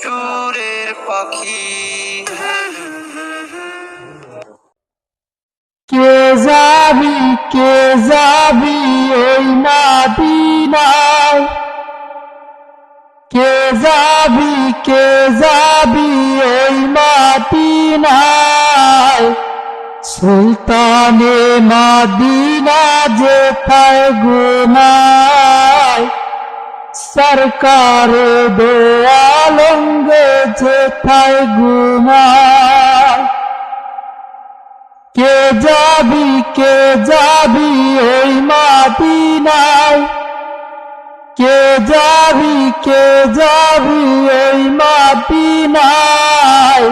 সুরের পাখি। কে যাবি ওই মদিনায়, কে যাবি ওই মদিনায়, সুলতানে মদিনা যেথায় ঘুমায়, সরকার দো আলমগে যেথায় ঘুমায়। কে যাবি ওই মদিনায়, কে যাবি ওই মদিনায়,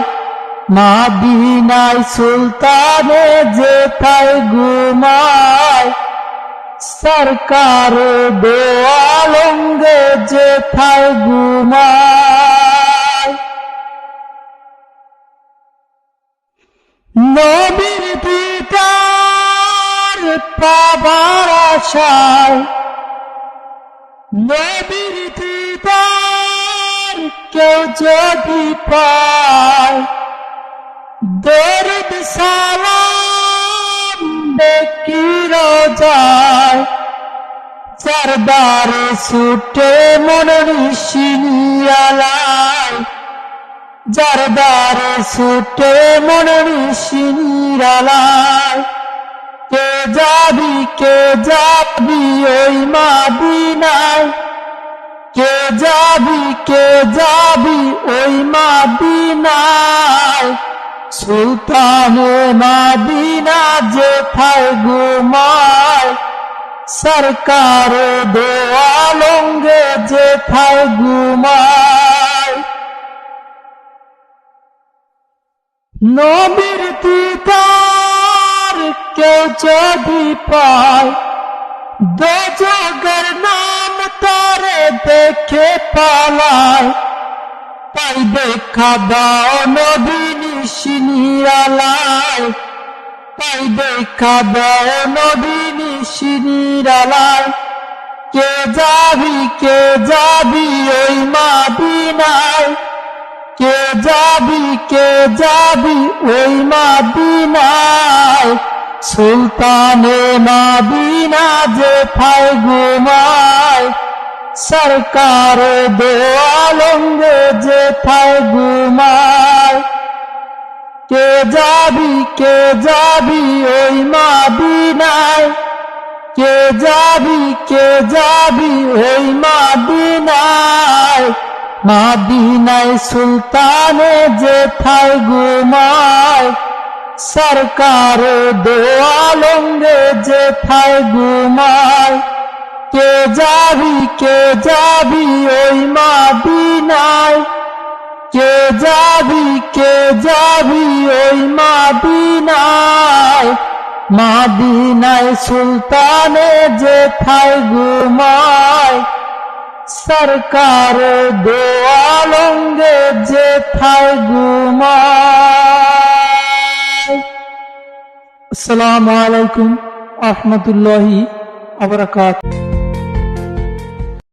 মদিনায় সুলতানে যেথায় ঘুমায়, সরকার দো আলমগে যেথায় ঘুমায়। নবীর দিদার পাবার আশায়, নবীর দিদার কেউ যদি পায়, দরুদ সালাম দেখি রোজায়, সরদার ছুটে মন নিশিয়ালায়, জরদার ছুটে মন নিশিয়ালায়। কে যাবি ওই মদিনায়, কে যাবি ওই মদিনায়, সুলতানে মদিনা যেথায় ঘুমায়, সরকার দো আলমগে যেথায় ঘুমায়। নবীর দিদার কেউ যদি পায়, দোজখের নাম তারে দেখে পালায়, তাই দেখা দাও নবী নিশিয়ালায়, তাই দেখা দাও নবী নিশিয়ালায়। কে যাবি ওই মদিনায়, কে যাবি ওই মদিনায়, সুলতানে মদিনা যেথায় ঘুমায়, সরকার দো আলমগে যেথায় ঘুমায়। কে যাবি ওই মদিনায়, কে যাবি ওই মদিনায়, মদিনায় সুলতানে যেথায় ঘুমায়, সরকার দো আলমগে যেথায় ঘুমায়। কে যাবি ওই মদিনায়, কে যাবি ওই মদিনায়, মদিনায় সুলতানে যেথায় ঘুমায়, সরকার দো আলমগে যেথায় ঘুমায়। আসসালামু আলাইকুম ওয়া রাহমাতুল্লাহি ওয়া বারাকাতুহু।